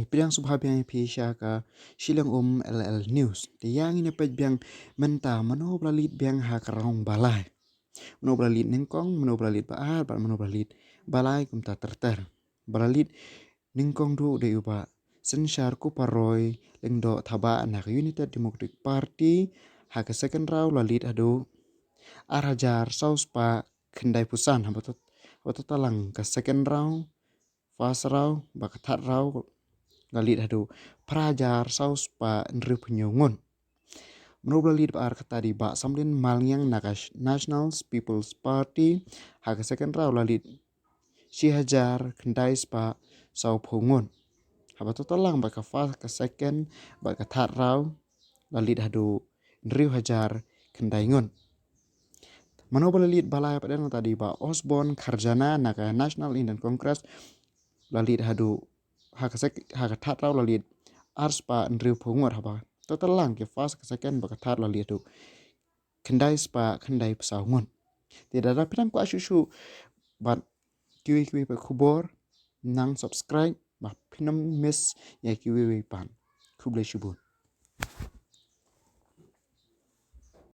Ipidang subhabiang Asia ka silang LL News. Tiyang ini biang menta mano blalit biang hakarong balai. Mano blalit ningkong, mano blalit baar, mano blalit balai kum ta terter. Blalit ningkong du de uba sensyar ku paroi lengdo thaba anak United Democratic Party haka second round lalit adu arajar sauspa kendai pusan habatot talang ka second round first round baka third round lalit adu prajar sauspa nri penyungun menobla lead ba kata di ba samlin malngyang nakas National People's Party haka second round lalit si hajar kendai spa sau pungun habatot talang baka first ka second baka third round lalit adu nri hajar kendai ngun Manobala lead balai pada tadi ba Osborne Kharjana naka National Indian Congress lalit hadu haka thatrau lalit arspa ndriu pungur haba total lang ke fast ke second baka thar lalit hadu kendai spa kendai pesaungun tidak ada pirang ku asyushu bat kiwi pa kubor nang subscribe ba pinam miss ya kiwi pan kuble shubun